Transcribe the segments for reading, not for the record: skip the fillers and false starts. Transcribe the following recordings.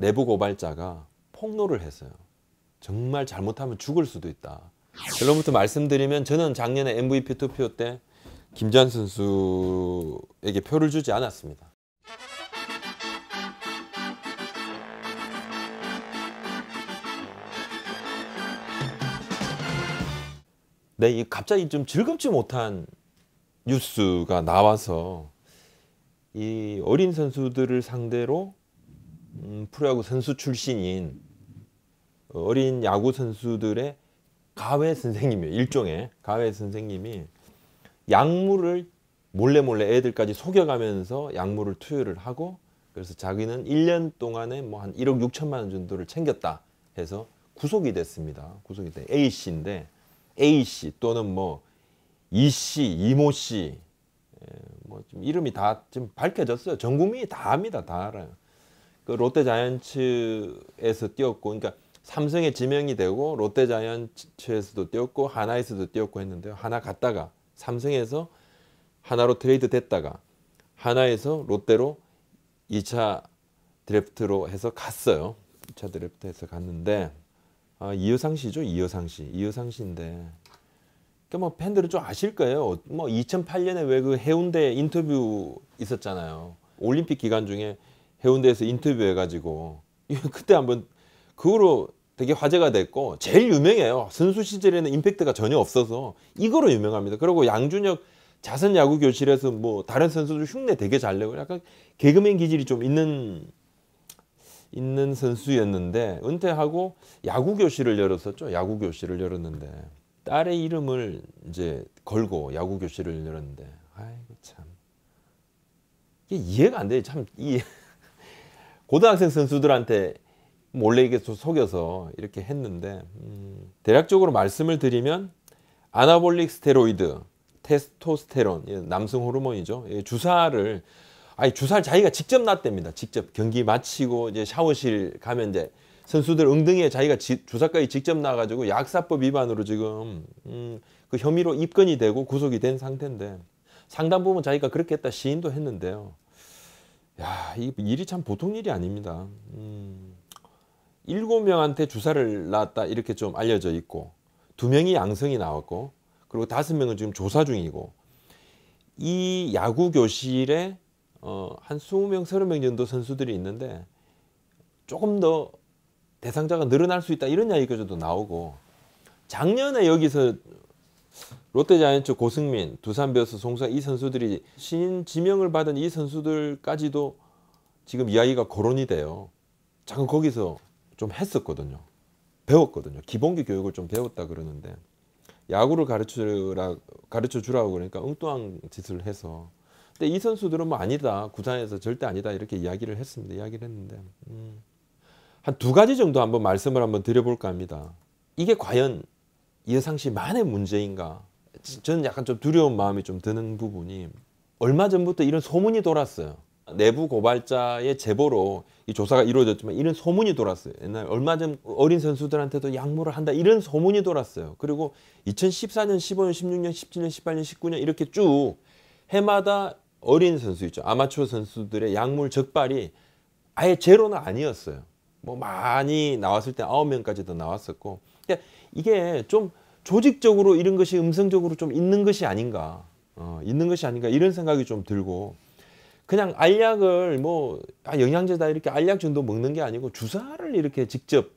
내부 고발자가 폭로를 했어요. 정말 잘못하면 죽을 수도 있다. 결론부터 말씀드리면 저는 작년에 MVP 투표 때 김재환 선수에게 표를 주지 않았습니다. 네, 이 갑자기 좀 즐겁지 못한 뉴스가 나와서 이 어린 선수들을 상대로 프로야구 선수 출신인 어린 야구 선수들의 가외 선생님이에요. 일종의 가외 선생님이 약물을 몰래 애들까지 속여가면서 약물을 투여를 하고, 그래서 자기는 1년 동안에 뭐 한 1억 6천만 원 정도를 챙겼다 해서 구속이 됐습니다. 구속이 돼. A씨인데 A씨 또는 뭐 이씨, 이모씨, 뭐 좀 이름이 다 좀 밝혀졌어요. 전 국민이 다 압니다. 다 알아요. 그 롯데자이언츠에서 뛰었고, 그러니까 삼성에 지명이 되고 롯데자이언츠에서도 뛰었고 하나에서도 뛰었고 했는데요. 하나 갔다가 삼성에서 하나로 트레이드 됐다가 하나에서 롯데로 2차 드래프트로 해서 갔어요. 2차 드래프트해서 갔는데 이여상 씨죠. 이여상 씨인데 그러니까 뭐 팬들은 좀 아실 거예요. 뭐 2008년에 왜 그 해운대 인터뷰 있었잖아요. 올림픽 기간 중에 해운대에서 인터뷰해가지고 그때 한번 그거로 되게 화제가 됐고, 제일 유명해요. 선수 시절에는 임팩트가 전혀 없어서 이거로 유명합니다. 그리고 양준혁 자선 야구 교실에서 뭐 다른 선수들 흉내 되게 잘 내고 약간 개그맨 기질이 좀 있는 선수였는데 은퇴하고 야구 교실을 열었었죠. 야구 교실을 열었는데 딸의 이름을 이제 걸고 야구 교실을 열었는데, 아이고 참 이게 이해가 안 돼요. 참 고등학생 선수들한테 몰래 이게 속여서 이렇게 했는데, 대략적으로 말씀을 드리면 아나볼릭 스테로이드, 테스토스테론, 남성 호르몬이죠. 주사를 자기가 직접 놨답니다. 직접 경기 마치고 이제 샤워실 가면 이제 선수들 엉덩이에 자기가 주사까지 직접 놔가지고 약사법 위반으로 지금 그 혐의로 입건이 되고 구속이 된 상태인데, 상당 부분 자기가 그렇게 했다 시인도 했는데요. 야, 이 일이 참 보통 일이 아닙니다. 7명한테 주사를 놨다 이렇게 좀 알려져 있고 2명이 양성이 나왔고 그리고 5명은 지금 조사 중이고, 이 야구 교실에 한 20명, 30명 정도 선수들이 있는데 조금 더 대상자가 늘어날 수 있다 이런 이야기까지도 나오고, 작년에 여기서 롯데자이언츠 고승민, 두산 베어스 송수환 이 선수들이 신인 지명을 받은 이 선수들까지도 지금 이야기가 거론이 돼요. 잠깐 거기서 좀 했었거든요. 배웠거든요. 기본기 교육을 좀 배웠다 그러는데 야구를 가르쳐 주라고 그러니까 엉뚱한 짓을 해서. 근데 이 선수들은 뭐 아니다. 구단에서 절대 아니다 이렇게 이야기를 했는데 한 2가지 정도 한번 말씀을 한번 드려볼까 합니다. 이게 과연 이여상 씨만의 문제인가? 저는 약간 좀 두려운 마음이 좀 드는 부분이, 얼마 전부터 이런 소문이 돌았어요. 내부 고발자의 제보로 이 조사가 이루어졌지만 이런 소문이 돌았어요. 옛날 얼마 전 어린 선수들한테도 약물을 한다 이런 소문이 돌았어요. 그리고 2014년, 15년, 16년, 17년, 18년, 19년 이렇게 쭉 해마다 어린 선수 있죠. 아마추어 선수들의 약물 적발이 아예 제로는 아니었어요. 뭐 많이 나왔을 때 9명까지도 나왔었고, 그러니까 이게 좀 조직적으로 이런 것이 음성적으로 좀 있는 것이 아닌가, 이런 생각이 좀 들고, 그냥 알약을 뭐 영양제다 이렇게 알약 정도 먹는 게 아니고 주사를 이렇게 직접,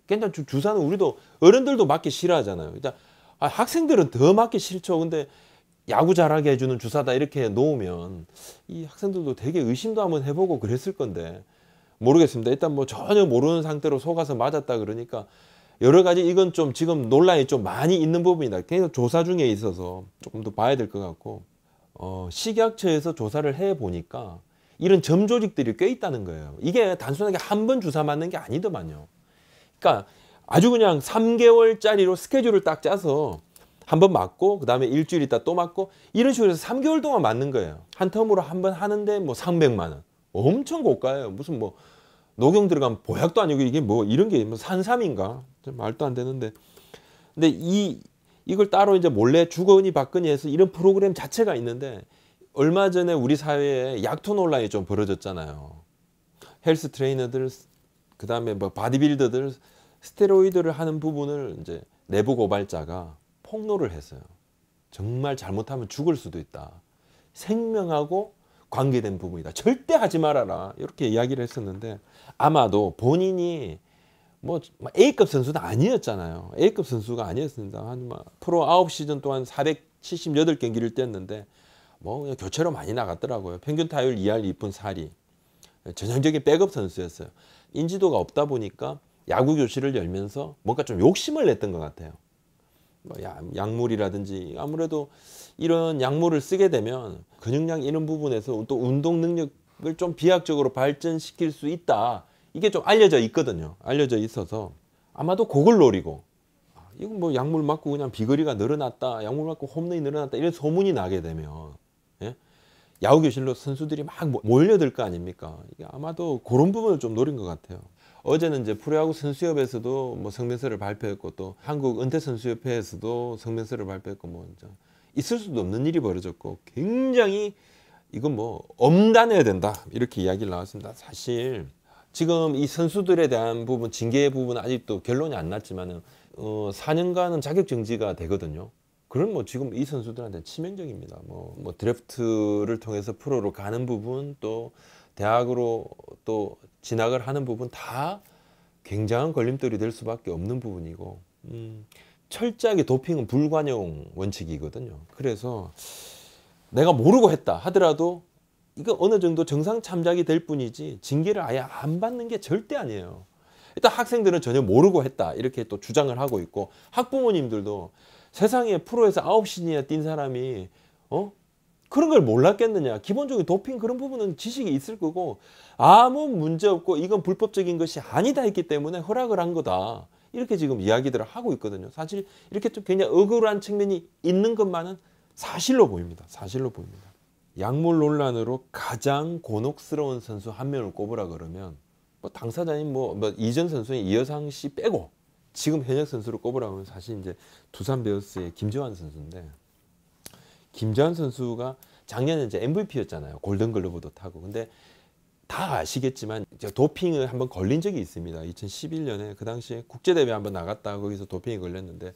괜찮 주사는 우리도 어른들도 맞기 싫어하잖아요. 그러니까 학생들은 더 맞기 싫죠. 근데 야구 잘하게 해주는 주사다 이렇게 놓으면 이 학생들도 되게 의심도 한번 해보고 그랬을 건데 모르겠습니다. 일단 뭐 전혀 모르는 상태로 속아서 맞았다 그러니까 여러 가지 이건 좀 지금 논란이 좀 많이 있는 부분이다. 그래서 조사 중에 있어서 조금 더 봐야 될 것 같고, 식약처에서 조사를 해 보니까 이런 점 조직들이 꽤 있다는 거예요. 이게 단순하게 한 번 주사 맞는 게 아니더만요. 그러니까 아주 그냥 3개월짜리로 스케줄을 딱 짜서 한 번 맞고 그 다음에 일주일 있다 또 맞고 이런 식으로 해서 3개월 동안 맞는 거예요. 한 텀으로 한 번 하는데 뭐 300만 원. 엄청 고가예요. 무슨 뭐 녹용 들어가면 보약도 아니고 이게 뭐 이런 게 뭐 산삼인가? 말도 안 되는데. 근데 이걸 따로 이제 몰래 주거니 받거니 해서 이런 프로그램 자체가 있는데, 얼마 전에 우리 사회에 약토 논란이 좀 벌어졌잖아요. 헬스 트레이너들 그다음에 뭐 바디빌더들 스테로이드를 하는 부분을 이제 내부 고발자가 폭로를 했어요. 정말 잘못하면 죽을 수도 있다. 생명하고 관계된 부분이다. 절대 하지 말아라. 이렇게 이야기를 했었는데 아마도 본인이 뭐 A급 선수는 아니었잖아요. A급 선수가 아니었습니다. 한 프로 9시즌 동안 478경기를 뛰었는데 뭐 그냥 교체로 많이 나갔더라고요. 평균 타율 2할 2푼 4리. 전형적인 백업 선수였어요. 인지도가 없다 보니까 야구 교실을 열면서 뭔가 좀 욕심을 냈던 것 같아요. 뭐 약물이라든지 아무래도 이런 약물을 쓰게 되면 근육량 이런 부분에서 또 운동 능력을 좀 비약적으로 발전시킬 수 있다. 이게 좀 알려져 있거든요. 알려져 있어서 아마도 그걸 노리고 이건 뭐 약물 맞고 그냥 비거리가 늘어났다. 약물 맞고 홈런이 늘어났다. 이런 소문이 나게 되면 예? 야구 교실로 선수들이 막 몰려들 거 아닙니까? 이게 아마도 그런 부분을 좀 노린 것 같아요. 어제는 이제 프로야구 선수협에서도 뭐 성명서를 발표했고 또 한국 은퇴선수협회에서도 성명서를 발표했고 뭐 있을 수도 없는 일이 벌어졌고 굉장히 이건 뭐 엄단해야 된다 이렇게 이야기를 나왔습니다. 사실 지금 이 선수들에 대한 부분 징계 부분은 아직도 결론이 안 났지만은 4년간은 자격 정지가 되거든요. 그럼 뭐 지금 이 선수들한테 치명적입니다. 뭐 드래프트를 통해서 프로로 가는 부분 또 대학으로 또 진학을 하는 부분 다 굉장한 걸림돌이 될 수밖에 없는 부분이고 철저하게 도핑은 불관용 원칙이거든요. 그래서 내가 모르고 했다 하더라도 이거 어느 정도 정상 참작이 될 뿐이지 징계를 아예 안 받는 게 절대 아니에요. 일단 학생들은 전혀 모르고 했다 이렇게 또 주장을 하고 있고 학부모님들도 세상에 프로에서 9시즌이나 뛴 사람이 그런 걸 몰랐겠느냐. 기본적인 도핑 그런 부분은 지식이 있을 거고 아무 문제 없고 이건 불법적인 것이 아니다 했기 때문에 허락을 한 거다. 이렇게 지금 이야기들을 하고 있거든요. 사실 이렇게 좀 굉장히 억울한 측면이 있는 것만은 사실로 보입니다. 사실로 보입니다. 약물 논란으로 가장 곤혹스러운 선수 한 명을 꼽으라 그러면 뭐 당사자인 뭐 이전 선수인 이여상 씨 빼고 지금 현역 선수를 꼽으라면 사실 이제 두산 베어스의 김재환 선수인데 김재환 선수가 작년에 이제 MVP였잖아요. 골든글러브도 타고. 근데 다 아시겠지만 도핑을 한번 걸린 적이 있습니다. 2011년에 그 당시에 국제대회 한번 나갔다 거기서 도핑이 걸렸는데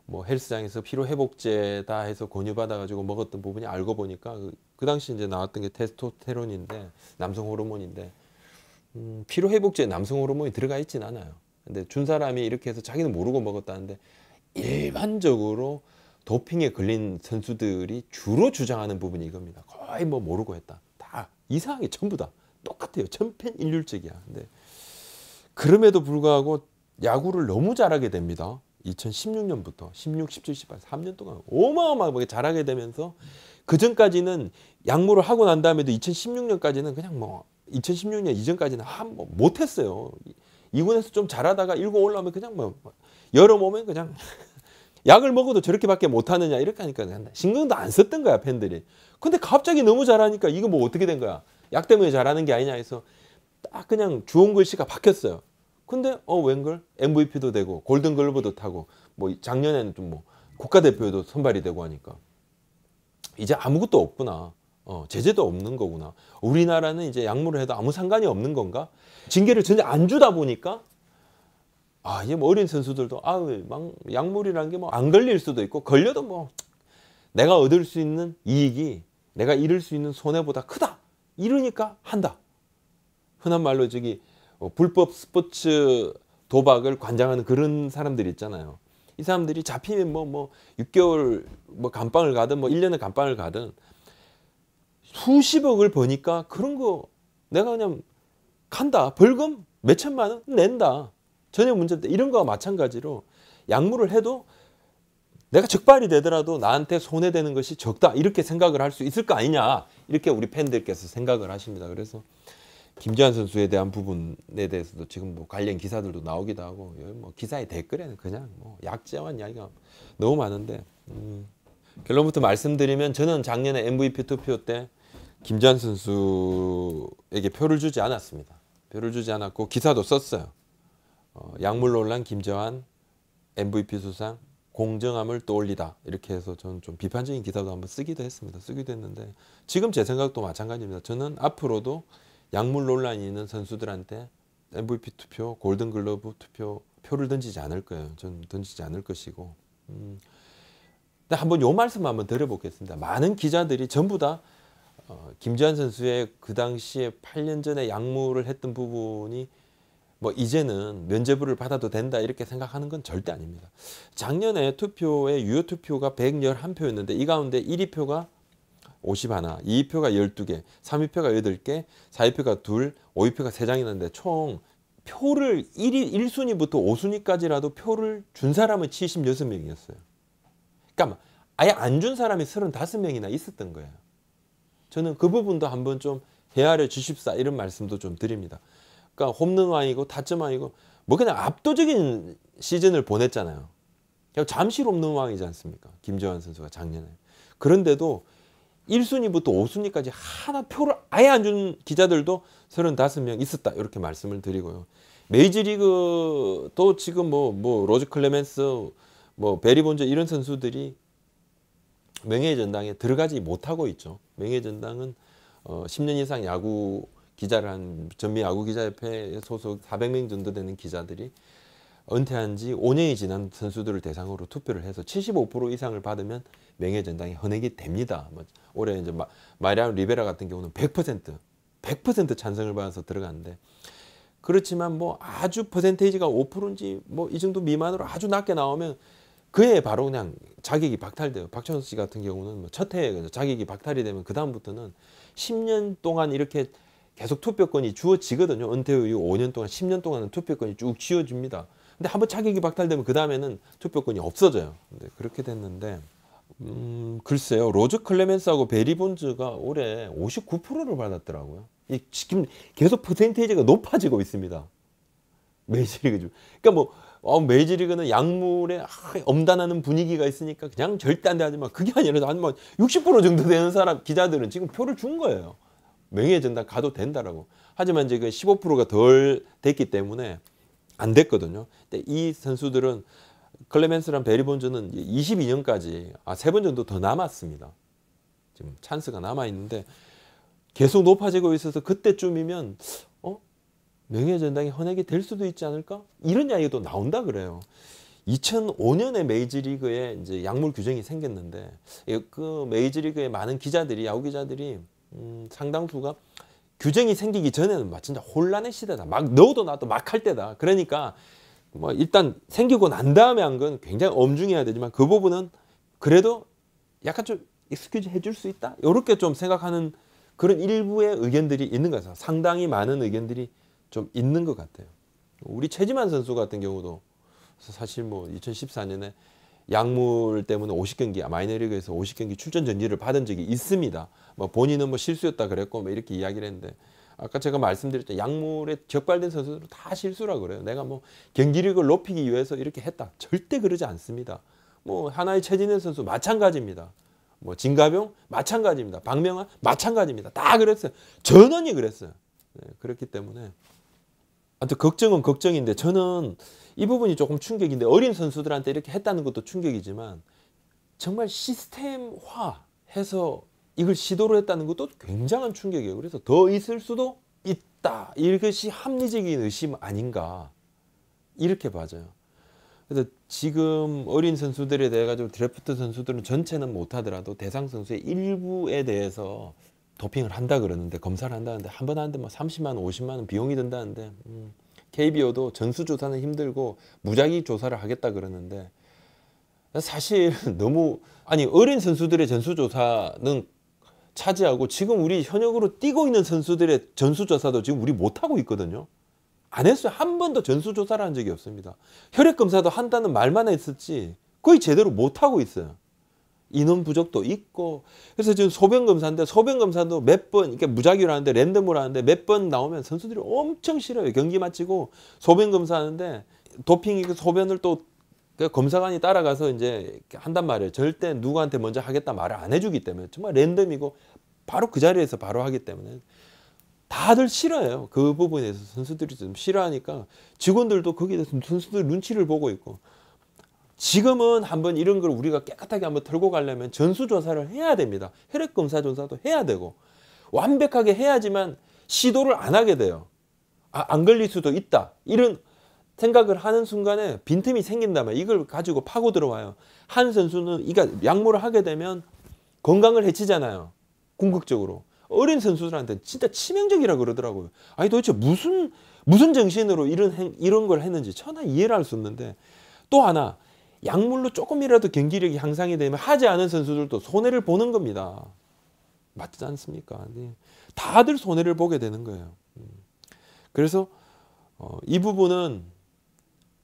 뭐 헬스장에서 피로회복제다 해서 권유받아가지고 먹었던 부분이 알고 보니까 그 당시 이제 나왔던 게 테스토스테론인데 남성 호르몬인데 피로회복제에 남성 호르몬이 들어가 있진 않아요. 근데 준 사람이 이렇게 해서 자기는 모르고 먹었다는데 일반적으로 도핑에 걸린 선수들이 주로 주장하는 부분이 이겁니다. 거의 뭐 모르고 했다. 다 이상하게 전부 다 똑같아요. 천편일률적이야. 근데 그럼에도 불구하고 야구를 너무 잘하게 됩니다. 2016년부터 16, 17, 18, 3년 동안 어마어마하게 잘하게 되면서 그 전까지는 약물을 하고 난 다음에도 2016년까지는 그냥 뭐 2016년 이전까지는 뭐 못했어요. 2군에서 좀 잘하다가 1군 올라오면 그냥 뭐 여름 오면 그냥 약을 먹어도 저렇게밖에 못하느냐 이렇게 하니까 신경도 안 썼던 거야 팬들이. 근데 갑자기 너무 잘하니까 이거 뭐 어떻게 된 거야. 약 때문에 잘하는 게 아니냐 해서 딱 그냥 주온 글씨가 바뀌었어요. 근데 웬걸 MVP도 되고 골든글러브도 타고 뭐 작년에는 좀 뭐 국가대표도 선발이 되고 하니까 이제 아무것도 없구나. 제재도 없는 거구나. 우리나라는 이제 약물을 해도 아무 상관이 없는 건가? 징계를 전혀 안 주다 보니까 이제 뭐 어린 선수들도 약물이라는 게 뭐 안 걸릴 수도 있고 걸려도 뭐 내가 얻을 수 있는 이익이 내가 잃을 수 있는 손해보다 크다. 이러니까 한다. 흔한 말로 불법 스포츠 도박을 관장하는 그런 사람들이 있잖아요. 이 사람들이 잡히면 뭐 6개월 뭐 감방을 가든 뭐 1년의 감방을 가든 수십억을 버니까 그런 거 내가 그냥 간다. 벌금 몇 천만 원 낸다. 전혀 문제 없다. 이런 거와 마찬가지로 약물을 해도 내가 적발이 되더라도 나한테 손해되는 것이 적다. 이렇게 생각을 할 수 있을 거 아니냐. 이렇게 우리 팬들께서 생각을 하십니다. 그래서 김재환 선수에 대한 부분에 대해서도 지금 뭐 관련 기사들도 나오기도 하고 뭐 기사의 댓글에는 그냥 뭐 약재환 이야기가 너무 많은데 결론부터 말씀드리면 저는 작년에 MVP 투표 때 김재환 선수에게 표를 주지 않았습니다. 표를 주지 않았고 기사도 썼어요. 약물 논란 김재환 MVP 수상 공정함을 떠올리다 이렇게 해서 저는 좀 비판적인 기사도 한번 쓰기도 했습니다. 쓰기도 했는데 지금 제 생각도 마찬가지입니다. 저는 앞으로도 약물 논란이 있는 선수들한테 MVP 투표, 골든글러브 투표 표를 던지지 않을 거예요. 저는 던지지 않을 것이고. 근데 한번 요 말씀 한번 드려보겠습니다. 많은 기자들이 전부 다 김지환 선수의 그 당시에 8년 전에 약물을 했던 부분이 뭐 이제는 면죄부를 받아도 된다 이렇게 생각하는 건 절대 아닙니다. 작년에 투표에 유효 투표가 111표였는데 이 가운데 1위 표가 51, 2위 표가 12개, 3위 표가 8개, 4위 표가 2, 5위 표가 3장이 났는데 총 표를 1순위부터 5순위까지라도 표를 준 사람은 76명이었어요. 그러니까 아예 안 준 사람이 35명이나 있었던 거예요. 저는 그 부분도 한번 좀 헤아려 주십사 이런 말씀도 좀 드립니다. 그러니까 홈런왕이고 타점왕이고 뭐 그냥 압도적인 시즌을 보냈잖아요. 그냥 잠실 홈런왕이지 않습니까? 김지환 선수가 작년에. 그런데도 1순위부터 5순위까지 하나 표를 아예 안 준 기자들도 35명 있었다. 이렇게 말씀을 드리고요. 메이저리그도 지금 뭐 로즈 클레멘스, 뭐 베리 본저 이런 선수들이 명예의 전당에 들어가지 못하고 있죠. 명예의 전당은 10년 이상 야구 기자를 한 전미 야구기자협회 소속 400명 정도 되는 기자들이 은퇴한 지 5년이 지난 선수들을 대상으로 투표를 해서 75% 이상을 받으면 명예의 전당에 헌액이 됩니다. 뭐 올해 이제 마리아노 리베라 같은 경우는 100% 찬성을 받아서 들어갔는데, 그렇지만 뭐 아주 퍼센테이지가 5%인지 뭐 이 정도 미만으로 아주 낮게 나오면 그해 바로 그냥 자격이 박탈돼요. 박찬호 씨 같은 경우는 뭐 첫 해에 자격이 박탈이 되면 그 다음부터는 10년 동안 이렇게 계속 투표권이 주어지거든요. 은퇴 이후 5년 동안 10년 동안은 투표권이 쭉 쥐어집니다. 근데 한번 자격이 박탈되면 그 다음에는 투표권이 없어져요. 근데 그렇게 됐는데 글쎄요. 로즈 클레멘스하고 베리 본즈가 올해 59%를 받았더라고요. 지금 계속 퍼센테이지가 높아지고 있습니다. 메이저리그 중. 그러니까 뭐 메이저리그는 약물에 엄단하는 분위기가 있으니까 그냥 절대 안 돼 하지만 그게 아니라 한 60% 정도 되는 사람 기자들은 지금 표를 준 거예요. 명예의 전당 가도 된다라고. 하지만 이제 그 15%가 덜 됐기 때문에 안 됐거든요. 근데 이 선수들은 클레멘스랑 베리 본즈는 22년까지 3번 정도 더 남았습니다. 지금 찬스가 남아 있는데 계속 높아지고 있어서 그때쯤이면 명예의 전당이 헌액이 될 수도 있지 않을까? 이런 이야기도 나온다 그래요. 2005년에 메이저리그에 이제 약물 규정이 생겼는데 그 메이저리그의 많은 기자들이 야구 기자들이 상당수가 규정이 생기기 전에는 진짜 혼란의 시대다. 막 넣어도 놔도 막 할 때다. 그러니까 뭐 일단 생기고 난 다음에 한 건 굉장히 엄중해야 되지만 그 부분은 그래도 약간 좀 익스큐즈 해줄 수 있다. 이렇게 좀 생각하는 그런 일부의 의견들이 있는 것 같아요. 상당히 많은 의견들이 좀 있는 것 같아요. 우리 최지만 선수 같은 경우도 사실 뭐 2014년에 약물 때문에 50경기 마이너리그에서 50경기 출전 정지를 받은 적이 있습니다. 뭐 본인은 뭐 실수였다 그랬고 뭐 이렇게 이야기를 했는데 아까 제가 말씀드렸죠. 약물에 적발된 선수들은 다 실수라 그래요. 내가 뭐 경기력을 높이기 위해서 이렇게 했다. 절대 그러지 않습니다. 뭐 하나의 최진현 선수 마찬가지입니다. 뭐 진가병 마찬가지입니다. 박명환 마찬가지입니다. 다 그랬어요. 전원이 그랬어요. 네, 그렇기 때문에 아무튼 걱정은 걱정인데 저는 이 부분이 조금 충격인데 어린 선수들한테 이렇게 했다는 것도 충격이지만 정말 시스템화해서 이걸 시도를 했다는 것도 굉장한 충격이에요. 그래서 더 있을 수도 있다. 이것이 합리적인 의심 아닌가 이렇게 봐져요. 그래서 지금 어린 선수들에 대해 가지고 드래프트 선수들은 전체는 못하더라도 대상 선수의 일부에 대해서 도핑을 한다 그러는데 검사를 한다는데 한 번 하는데 뭐 30만 원, 50만 원 비용이 든다는데 KBO도 전수조사는 힘들고 무작위 조사를 하겠다 그러는데 사실 너무 어린 선수들의 전수조사는 차지하고 지금 우리 현역으로 뛰고 있는 선수들의 전수조사도 지금 우리 못하고 있거든요. 안 했어요. 한 번도 전수조사를 한 적이 없습니다. 혈액검사도 한다는 말만 했었지 거의 제대로 못하고 있어요. 인원 부족도 있고 그래서 지금 소변검사인데 소변검사도 몇 번 이렇게 무작위로 하는데 랜덤으로 하는데 몇 번 나오면 선수들이 엄청 싫어요. 경기 마치고 소변검사 하는데 도핑이 소변을 또 검사관이 따라가서 이제 한단 말이에요. 절대 누구한테 먼저 하겠다 말을 안 해주기 때문에 정말 랜덤이고 바로 그 자리에서 바로 하기 때문에 다들 싫어해요. 그 부분에 대해서 선수들이 좀 싫어하니까 직원들도 거기에 대해서 선수들 눈치를 보고 있고 지금은 한번 이런 걸 우리가 깨끗하게 한번 털고 가려면 전수조사를 해야 됩니다. 혈액검사 조사도 해야 되고 완벽하게 해야지만 시도를 안 하게 돼요. 안 걸릴 수도 있다. 이런 생각을 하는 순간에 빈틈이 생긴다면 이걸 가지고 파고 들어와요. 한 선수는 이가 약물을 하게 되면 건강을 해치잖아요. 궁극적으로. 어린 선수들한테 진짜 치명적이라 그러더라고요. 아니 도대체 무슨 정신으로 이런 걸 했는지 전혀 이해를 할 수 없는데, 또 하나 약물로 조금이라도 경기력이 향상이 되면 하지 않은 선수들도 손해를 보는 겁니다. 맞지 않습니까? 네. 다들 손해를 보게 되는 거예요. 그래서 이 부분은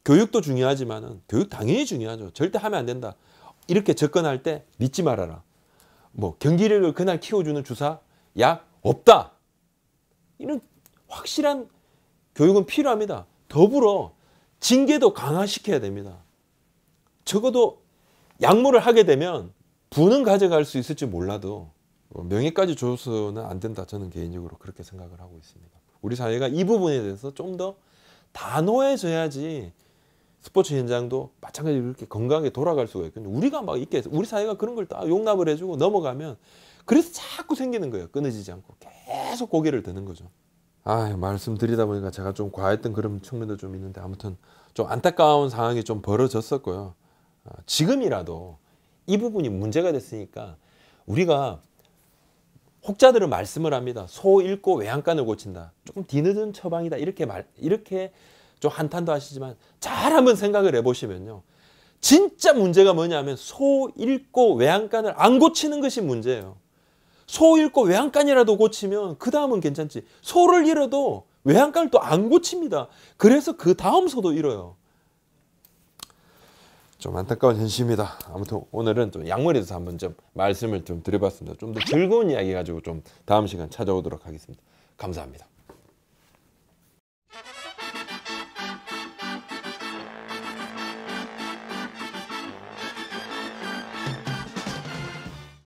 교육도 중요하지만은, 교육 당연히 중요하죠. 절대 하면 안 된다. 이렇게 접근할 때 믿지 말아라. 뭐 경기력을 그날 키워주는 주사, 약 없다. 이런 확실한 교육은 필요합니다. 더불어 징계도 강화시켜야 됩니다. 적어도 약물을 하게 되면 부는 가져갈 수 있을지 몰라도 명예까지 줘서는 안 된다. 저는 개인적으로 그렇게 생각을 하고 있습니다. 우리 사회가 이 부분에 대해서 좀 더 단호해져야지 스포츠 현장도 마찬가지로 이렇게 건강하게 돌아갈 수가 있거든요. 우리가 막 이렇게 우리 사회가 그런 걸 다 용납을 해주고 넘어가면, 그래서 자꾸 생기는 거예요. 끊어지지 않고 계속 고개를 드는 거죠. 말씀드리다 보니까 제가 좀 과했던 그런 측면도 좀 있는데, 아무튼 좀 안타까운 상황이 좀 벌어졌었고요. 지금이라도 이 부분이 문제가 됐으니까 우리가, 혹자들은 말씀을 합니다. 소 잃고 외양간을 고친다. 조금 뒤늦은 처방이다. 이렇게 좀 한탄도 하시지만 잘 한번 생각을 해보시면요. 진짜 문제가 뭐냐면 소 잃고 외양간을 안 고치는 것이 문제예요. 소 잃고 외양간이라도 고치면 그 다음은 괜찮지. 소를 잃어도 외양간을 또 안 고칩니다. 그래서 그 다음 소도 잃어요. 좀 안타까운 현실입니다. 아무튼 오늘은 좀 약물에 대해서 한번 좀 말씀을 좀 드려봤습니다. 좀 더 즐거운 이야기 가지고 좀 다음 시간 찾아오도록 하겠습니다. 감사합니다.